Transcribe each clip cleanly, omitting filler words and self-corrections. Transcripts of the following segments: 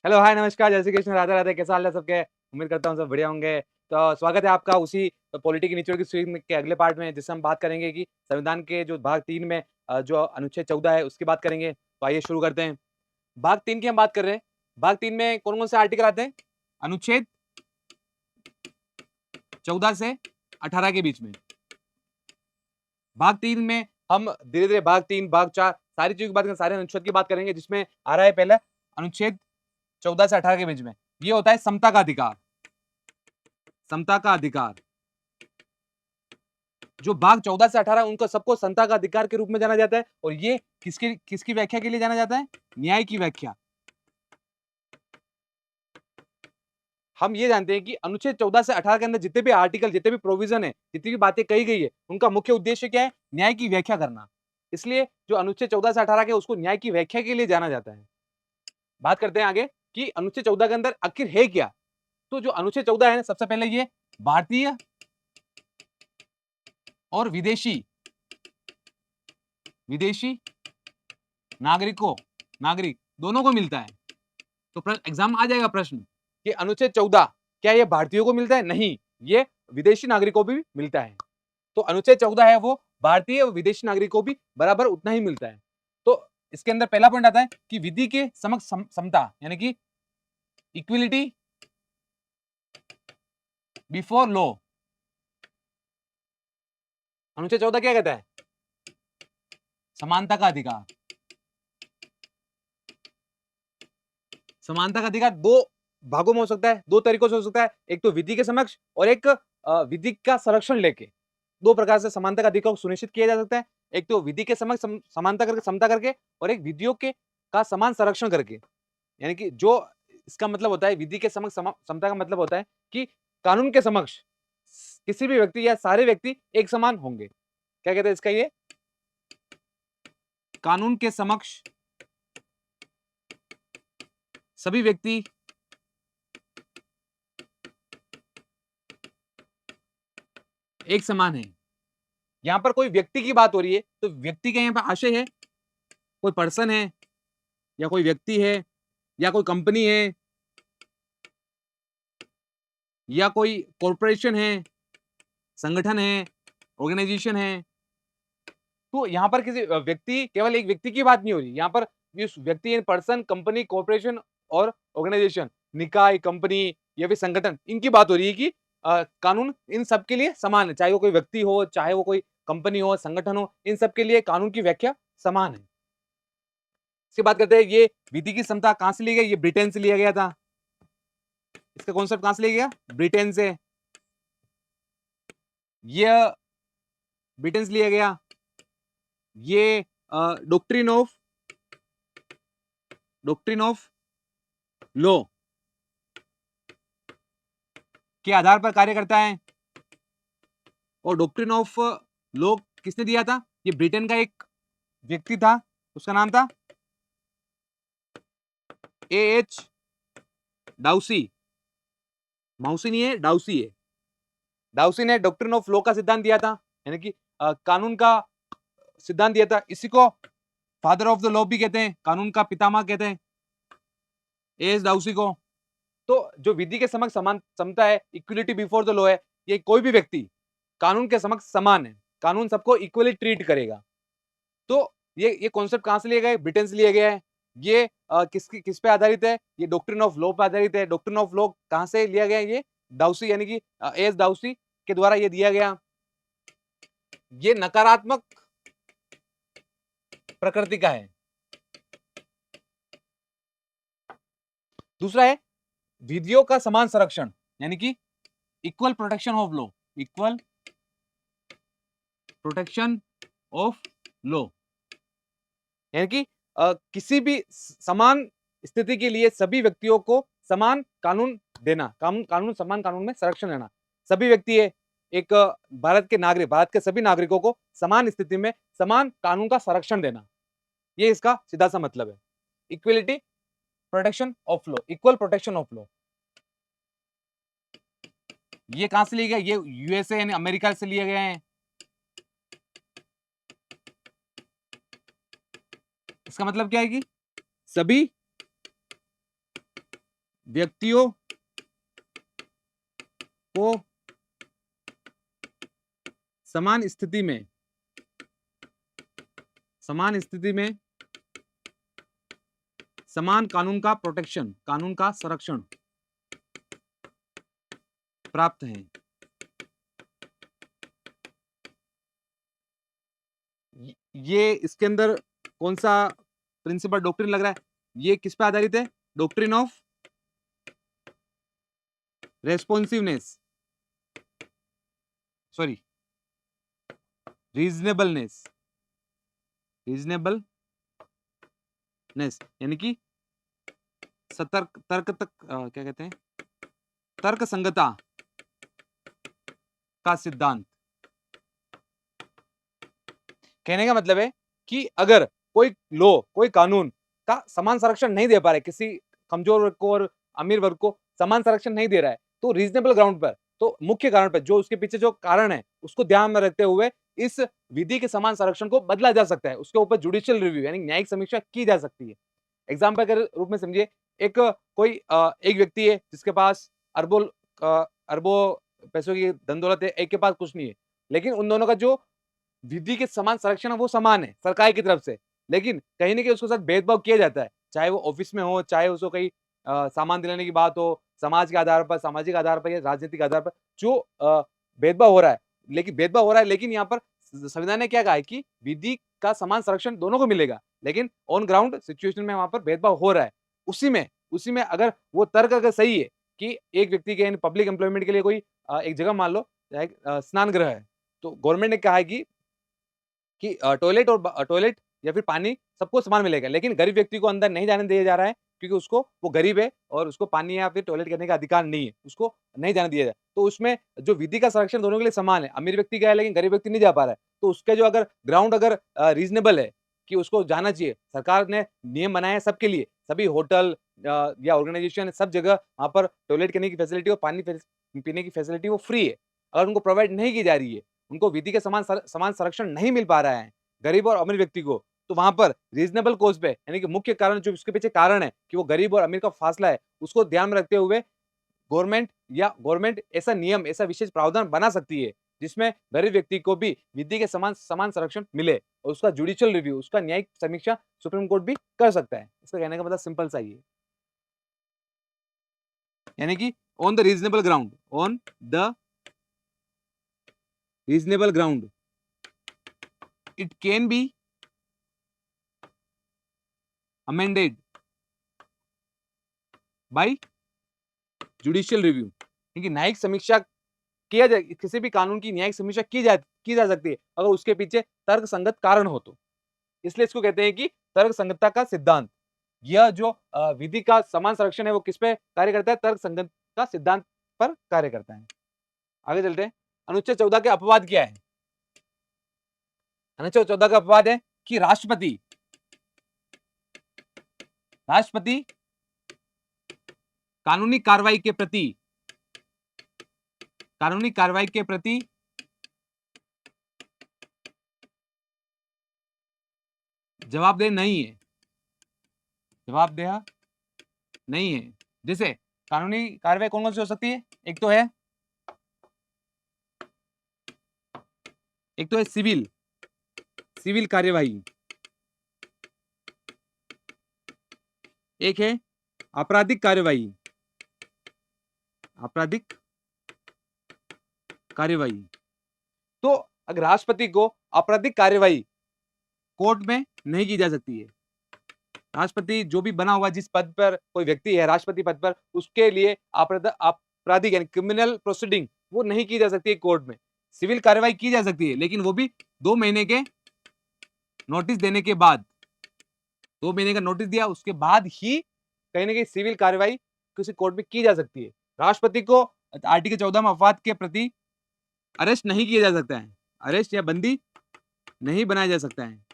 Hello, हाय, नमस्कार, जय श्री कृष्ण, राधे राधे। कैसा हाल है सबके? उम्मीद करता हूँ सब बढ़िया होंगे। तो स्वागत है आपका उसी पॉलिटी के निचोड़ की सुई में के अगले पार्ट में, जिससे हम बात करेंगे कि संविधान के जो भाग 3 में जो अनुच्छेद 14 है उसकी बात करेंगे। तो आइए शुरू करते हैं। भाग 3 की हम बात कर रहे हैं। भाग 3 में कौन-कौन से आर्टिकल आते हैं? अनुच्छेद 14 से 18 के बीच में। भाग 3 में हम धीरे-धीरे भाग 3, भाग 4 सारी चीज़ों की बात करेंगे, सारे अनुच्छेद की बात करेंगे, जिसमें आ रहा है पहला अनुच्छेद 14 से 18 के बीच में। ये होता है समता का अधिकार। समता का अधिकार। जो भाग 14 से 18 उनको सबको समता का अधिकार के रूप में जाना जाता है, और ये किसकी किसकी व्याख्या के लिए जाना जाता है? न्याय की व्याख्या। हम ये जानते हैं कि अनुच्छेद 14 से 18 के अंदर जितने भी आर्टिकल, जितने भी प्रोविजन है, जितनी भी बातें कही गई है, उनका मुख्य उद्देश्य क्या है? न्याय की व्याख्या करना। इसलिए जो अनुच्छेद 14 से 18 के उसको न्याय की व्याख्या के लिए जाना जाता है। बात करते हैं आगे कि अनुच्छेद 14 के अंदर आखिर है क्या? तो जो अनुच्छेद 14 है, सबसे पहले ये भारतीय और विदेशी विदेशी नागरिक दोनों को मिलता है। तो एग्जाम आ जाएगा प्रश्न कि अनुच्छेद 14 क्या ये भारतीयों को मिलता है? नहीं, ये विदेशी नागरिकों को भी मिलता है। तो अनुच्छेद 14 है वो भारतीय और विदेशी नागरिकों को भी बराबर उतना ही मिलता है। तो इसके अंदर पहला पॉइंट आता है कि विधि के समक्ष समता, यानी कि इक्विलिटी बिफोर लॉ। अनुच्छेद 14 क्या कहता है? समानता का अधिकार। समानता का अधिकार दो भागों में हो सकता है, दो तरीकों से हो सकता है। एक तो विधि के समक्ष और एक विधि का संरक्षण लेके। दो प्रकार से समानता का अधिकार को सुनिश्चित किया जा सकता है। एक तो विधि के समक्ष समानता करके, समता करके, और एक विधियों के का समान संरक्षण करके। यानी कि जो इसका मतलब होता है, विधि के समक्ष समता का मतलब होता है कि कानून के समक्ष किसी भी व्यक्ति या सारे व्यक्ति एक समान होंगे। क्या कहते हैं इसका? ये कानून के समक्ष सभी व्यक्ति एक समान है। यहां पर कोई व्यक्ति की बात हो रही है, तो व्यक्ति का यहां पर आशय है कोई पर्सन है, या कोई व्यक्ति है, या कोई कंपनी है, या कोई कॉरपोरेशन है, संगठन है, ऑर्गेनाइजेशन है। तो यहां पर किसी व्यक्ति, केवल एक व्यक्ति की बात नहीं हो रही। यहां पर इस व्यक्ति, पर्सन, कंपनी, कॉरपोरेशन और ऑर्गेनाइजेशन, निकाय, कंपनी या फिर संगठन, इनकी बात हो रही है कि कानून इन सब के लिए समान है। चाहे वो कोई व्यक्ति हो, चाहे वो कोई कंपनी हो, संगठन हो, इन सब के लिए कानून की व्याख्या समान है। इसकी बात करते हैं, ये विधि की समता कहां से ली गई? ये ब्रिटेन से लिया गया था। इसका कॉन्सेप्ट कहां से लिया गया? ब्रिटेन से। ये ब्रिटेन से लिया गया। ये डॉक्ट्रिन ऑफ लॉ के आधार पर कार्य करता है। और डॉक्ट्रिन ऑफ लॉ किसने दिया था? ये ब्रिटेन का एक व्यक्ति था, उसका नाम था एएच डाउसी। माउसी नहीं है, डाउसी है। डाउसी ने डॉक्ट्रिन ऑफ लॉ का सिद्धांत दिया था, यानी कि कानून का सिद्धांत दिया था। इसी को फादर ऑफ द लॉ भी कहते हैं, कानून का पितामह कहते हैं, एएच डाउसी को। तो जो विधि के समक्ष समान समता है, इक्वलिटी बिफोर द लॉ है, ये कोई भी व्यक्ति कानून के समक्ष समान है, कानून सबको इक्वली ट्रीट करेगा। तो ये कॉन्सेप्ट कहां से लिया गया है? ब्रिटेन से लिया गया है। ये किस पे आधारित है? ये डॉक्ट्रिन ऑफ लॉ पे आधारित है। डॉक्ट्रिन ऑफ लॉ कहां से लिया गया है? ये डाउसी, यानी कि एएच डाउसी के द्वारा ये दिया गया। ये नकारात्मक प्रकृति का है। दूसरा है विधियों का समान संरक्षण, यानी कि equal protection of law. Equal protection of law, यानी कि किसी भी समान स्थिति के लिए सभी व्यक्तियों को समान कानून देना, कानून समान कानून में संरक्षण देना। सभी व्यक्ति है एक भारत के नागरिक, भारत के सभी नागरिकों को समान स्थिति में समान कानून का संरक्षण देना, ये इसका सीधा सा मतलब है। Equality protection of law, equal protection of law. ये कहां से लिए गए? ये यूएसए यानी अमेरिका से लिए गए हैं। इसका मतलब क्या है कि सभी व्यक्तियों को समान स्थिति में समान कानून का प्रोटेक्शन, कानून का संरक्षण प्राप्त है। ये इसके अंदर कौन सा प्रिंसिपल डॉक्ट्रिन लग रहा है? ये किस पे आधारित है? Doctrine of responsiveness, sorry reasonableness, यानी कि क्या कहते हैं, तर्क संगता का सिद्धांत। कहने का मतलब है कि अगर कोई कानून का समान संरक्षण नहीं दे पा रहा है, किसी कमजोर वर्ग को और अमीर वर्ग को समान संरक्षण नहीं दे रहा है, तो रीजनेबल ग्राउंड पर, तो मुख्य कारण पर, जो उसके पीछे जो कारण है उसको ध्यान में रखते हुए इस विधि के समान संरक्षण को बदला जा सकता है, उसके ऊपर जुडिशियल रिव्यू यानी न्यायिक समीक्षा की जा सकती है। एग्जाम्पल के रूप में समझिए, एक व्यक्ति है जिसके पास अरबों पैसों की धन दौलत है, एक के पास कुछ नहीं है, लेकिन उन दोनों का जो विधि के समान संरक्षण है वो समान है सरकार की तरफ से, लेकिन कहीं ना कहीं उसके साथ भेदभाव किया जाता है, चाहे वो ऑफिस में हो, चाहे उसको कहीं सामान दिलाने की बात हो, समाज के आधार पर, सामाजिक आधार पर या राजनीतिक आधार पर जो भेदभाव हो रहा है, लेकिन यहाँ पर संविधान ने क्या कहा है कि विधि का समान संरक्षण दोनों को मिलेगा, लेकिन ऑन ग्राउंड सिचुएशन में वहां पर भेदभाव हो रहा है। उसी में अगर वो तर्क अगर सही है कि एक व्यक्ति के पब्लिक एम्प्लॉयमेंट के लिए कोई एक जगह मान लो स्नान गृह है, तो गवर्नमेंट ने कहा है कि टॉयलेट या फिर पानी सबको समान मिलेगा, लेकिन गरीब व्यक्ति को अंदर नहीं जाने दिया जा रहा है क्योंकि वो गरीब है और उसको पानी या फिर टॉयलेट करने का अधिकार नहीं है, उसको नहीं जाने दिया जाए। तो उसमें जो विधि का संरक्षण दोनों के लिए समान है, अमीर व्यक्ति गया है लेकिन गरीब व्यक्ति नहीं जा पा रहा है, तो उसका जो अगर ग्राउंड अगर रीजनेबल है कि उसको जाना चाहिए, सरकार ने नियम बनाए हैं सबके लिए, सभी होटल या ऑर्गेनाइजेशन सब जगह वहां पर टॉयलेट करने की फैसिलिटी और पानी पीने की फैसिलिटी वो फ्री है, अगर उनको प्रोवाइड नहीं की जा रही है, उनको विधि के समान संरक्षण नहीं मिल पा रहा है गरीब और अमीर व्यक्ति को, तो वहां पर रीजनेबल कोज पे यानी कि मुख्य कारण जो उसके पीछे कारण है कि वो गरीब और अमीर का फासला है, उसको ध्यान में रखते हुए गवर्नमेंट ऐसा नियम, ऐसा विशेष प्रावधान बना सकती है जिसमें गरीब व्यक्ति को भी विधि के समान संरक्षण मिले और उसका जुडिशियल रिव्यू, उसका न्यायिक समीक्षा सुप्रीम कोर्ट भी कर सकता है। इसका कहने का मतलब सिंपल सा ही है, यानी कि on the reasonable ground it can be amended by judicial review, क्योंकि न्यायिक समीक्षा किया जाए, किसी भी कानून की न्यायिक समीक्षा की जा सकती है अगर उसके पीछे तर्क संगत कारण हो तो, इसलिए इसको कहते हैं कि तर्क संगतता का सिद्धांत। यह जो विधि का समान संरक्षण है वो किस पे कार्य करता है? तर्क संगत का सिद्धांत पर कार्य करता है। आगे चलते हैं, अनुच्छेद 14 के अपवाद क्या है? अनुच्छेद 14 का अपवाद है कि राष्ट्रपति कानूनी कार्रवाई के प्रति जवाबदेह नहीं है। जैसे कानूनी कार्रवाई कौन कौन सी हो सकती है? एक तो है सिविल कार्यवाही, एक है आपराधिक कार्यवाही। तो अगर राष्ट्रपति को आपराधिक कार्यवाही कोर्ट में नहीं की जा सकती है, राष्ट्रपति जो भी बना हुआ जिस पद पर कोई व्यक्ति है राष्ट्रपति पद पर, उसके लिए आपराधिक यानी क्रिमिनल प्रोसीडिंग वो नहीं की जा सकती है कोर्ट में। सिविल कार्रवाई की जा सकती है, लेकिन वो भी 2 महीने के नोटिस देने के बाद, 2 महीने का नोटिस दिया उसके बाद ही कहीं ना कहीं सिविल कार्रवाई किसी कोर्ट में की जा सकती है। राष्ट्रपति को आर्टिकल 14 में अपवाद के प्रति अरेस्ट नहीं किया जा सकता है, अरेस्ट या बंदी नहीं बनाया जा सकता है।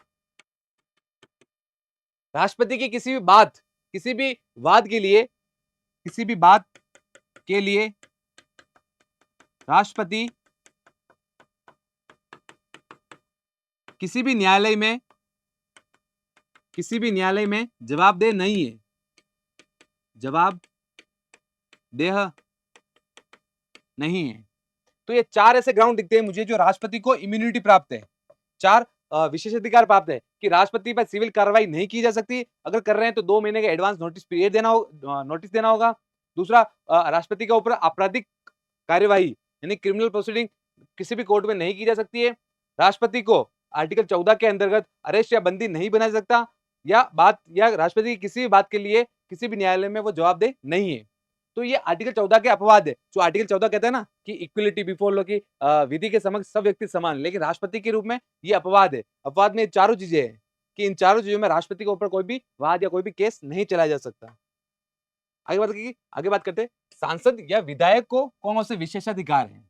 राष्ट्रपति की किसी भी वाद के लिए राष्ट्रपति किसी भी न्यायालय में जवाबदेह नहीं है, देह नहीं है। तो ये 4 ऐसे ग्राउंड दिखते हैं मुझे जो राष्ट्रपति को इम्यूनिटी प्राप्त है। 4 विशेषाधिकार प्राप्त है कि राष्ट्रपति पर सिविल कार्रवाई नहीं की जा सकती। अगर कर रहे हैं तो 2 महीने का एडवांस नोटिस पीरियड नोटिस देना होगा। दूसरा, राष्ट्रपति के ऊपर आपराधिक कार्यवाही यानी क्रिमिनल प्रोसीडिंग किसी भी कोर्ट में नहीं की जा सकती है। राष्ट्रपति को आर्टिकल 14 के अंतर्गत अरेस्ट या बंदी नहीं बनाया जा सकता, या राष्ट्रपति की किसी भी बात के लिए किसी भी न्यायालय में वो जवाबदेह नहीं है। तो ये आर्टिकल 14 के अपवाद है। जो आर्टिकल 14 कहता है ना कि इक्वलिटी बिफोर लॉ की विधि के समक्ष सब व्यक्ति समान, लेकिन राष्ट्रपति के रूप में ये अपवाद है। अपवाद में ये चारों चीजें हैं कि इन चारों चीजों में राष्ट्रपति के ऊपर कोई भी वाद या कोई भी केस नहीं चलाया जा सकता। आगे बात करते हैं सांसद या विधायक को कौन से विशेषाधिकार हैं।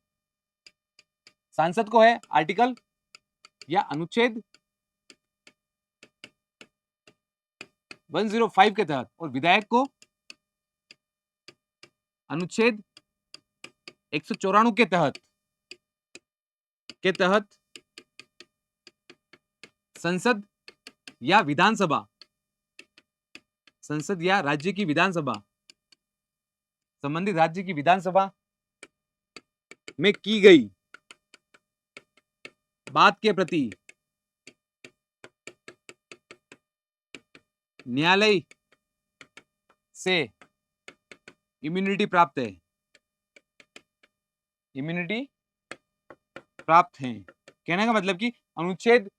सांसद को है आर्टिकल या अनुच्छेद 105 के तहत, और विधायक को अनुच्छेद 194 के तहत संसद या राज्य की विधानसभा, संबंधित राज्य की विधानसभा में की गई बात के प्रति न्यायालय से इम्यूनिटी प्राप्त है। इम्यूनिटी प्राप्त है कहने का मतलब कि अनुच्छेद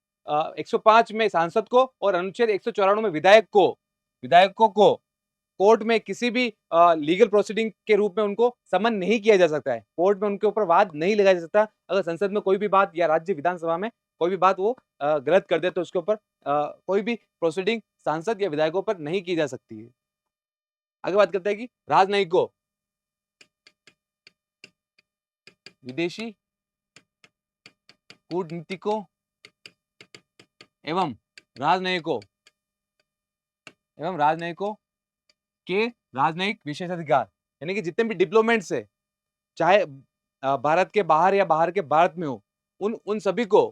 105 में सांसद को और अनुच्छेद 194 में विधायकों को कोर्ट में किसी भी लीगल प्रोसीडिंग के रूप में उनको समन नहीं किया जा सकता है। कोर्ट में उनके ऊपर वाद नहीं लगाया जा सकता। अगर संसद में कोई भी बात या राज्य विधानसभा में कोई भी बात वो गलत कर दे तो उसके ऊपर कोई भी प्रोसीडिंग सांसद या विधायकों पर नहीं की जा सकती है। आगे बात करते हैं कि राजनयिकों, विदेशी कूटनीतिकों एवं राजनयिकों के राजनयिक विशेषाधिकार, यानी कि जितने भी डिप्लोमेट्स है, चाहे भारत के बाहर या बाहर के भारत में हो, उन सभी को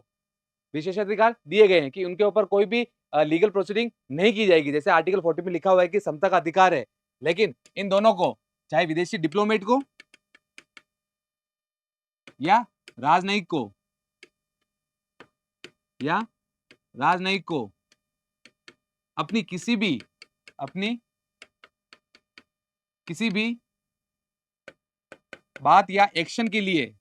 विशेषाधिकार दिए गए हैं कि उनके ऊपर कोई भी लीगल प्रोसीडिंग नहीं की जाएगी। जैसे आर्टिकल 40 में लिखा हुआ है कि समता का अधिकार है, लेकिन इन दोनों को, चाहे विदेशी डिप्लोमेट को या राजनयिक को अपनी किसी भी बात या एक्शन के लिए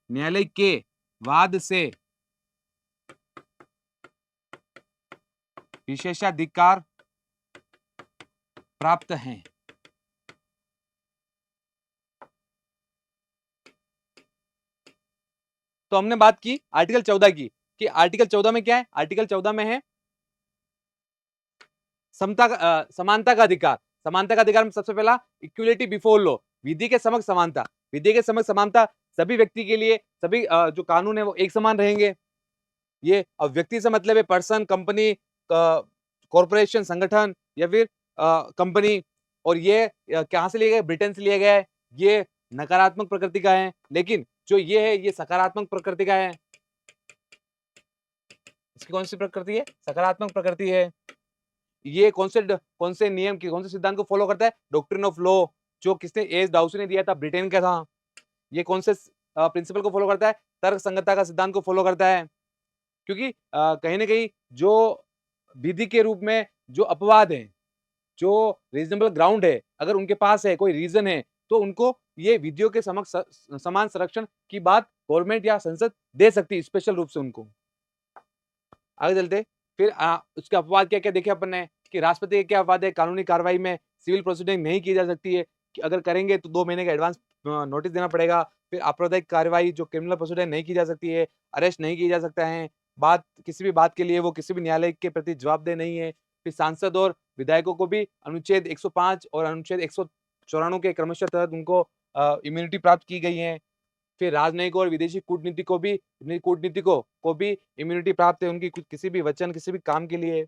न्यायालय के वाद से विशेषाधिकार प्राप्त हैं। तो हमने बात की आर्टिकल 14 की कि आर्टिकल 14 में क्या है। आर्टिकल 14 में है समानता का अधिकार। समानता का अधिकार में सबसे पहला इक्वलिटी बिफोर लॉ, विधि के समक्ष समानता। विधि के समक्ष समानता सभी व्यक्ति के लिए, सभी जो कानून है वो एक समान रहेंगे। ये व्यक्ति से मतलब है पर्सन, कंपनी, कॉर्पोरेशन, संगठन या फिर कंपनी। और ये कहां से लिया गया? ब्रिटेन से लिया गया है। ये नकारात्मक प्रकृति का है, लेकिन जो ये है ये सकारात्मक प्रकृति का है। इसकी कौन सी प्रकृति है? सकारात्मक प्रकृति है। ये कौन से नियम की, कौन से सिद्धांत को फॉलो करता है? डॉक्ट्रिन ऑफ लॉ, जो किसने, एस डाउसी ने दिया था, ब्रिटेन का था। ये कौन से प्रिंसिपल को फॉलो करता है? तर्क संगतता का सिद्धांत को फॉलो करता है। क्योंकि कहीं ना कहीं जो विधि के रूप में जो अपवाद है, जो रीजनेबल ग्राउंड है, अगर उनके पास है, कोई रीजन है, तो उनको ये विधियों के समक्ष समान संरक्षण की बात गवर्नमेंट या संसद दे सकती है, स्पेशल रूप से उनको। आगे चलते फिर उसके अपवाद क्या क्या देखे अपन ने कि राष्ट्रपति के क्या अपवाद है। कानूनी कार्रवाई में सिविल प्रोसीडिंग नहीं की जा सकती है, कि अगर करेंगे तो 2 महीने का एडवांस नोटिस देना पड़ेगा। फिर आपराधिक कार्रवाई जो क्रिमिनल प्रोसीडिंग नहीं की जा सकती है, अरेस्ट नहीं किया जा सकता है। किसी भी बात के लिए वो किसी भी न्यायालय के प्रति जवाबदेह नहीं है। फिर सांसद और विधायकों को भी अनुच्छेद 105 और अनुच्छेद 194 के क्रमशः तहत उनको इम्यूनिटी प्राप्त की गई है। फिर राजनयिकों और विदेशी कूटनीतिकों को भी इम्यूनिटी प्राप्त है, उनकी किसी भी वचन, किसी भी काम के लिए।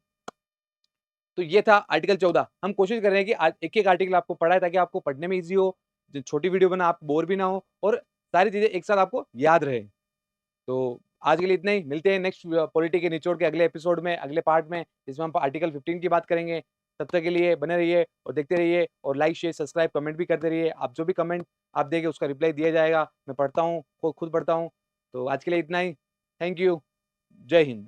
तो ये था आर्टिकल 14। हम कोशिश कर रहे हैं कि एक एक आर्टिकल आपको पढ़ाए ताकि आपको पढ़ने में इजी हो, छोटी वीडियो बना, आप बोर भी ना हो और सारी चीजें एक साथ आपको याद रहे। तो आज के लिए इतना ही, मिलते हैं नेक्स्ट पॉलिटी के निचोड़ के अगले एपिसोड में, अगले पार्ट में, जिसमें हम आर्टिकल 15 की बात करेंगे। तब तक के लिए बने रहिए और देखते रहिए, और लाइक शेयर सब्सक्राइब कमेंट भी करते रहिए। आप जो भी कमेंट आप देंगे उसका रिप्लाई दिया जाएगा, मैं पढ़ता हूँ, खुद पढ़ता हूँ। तो आज के लिए इतना ही, थैंक यू, जय हिंद।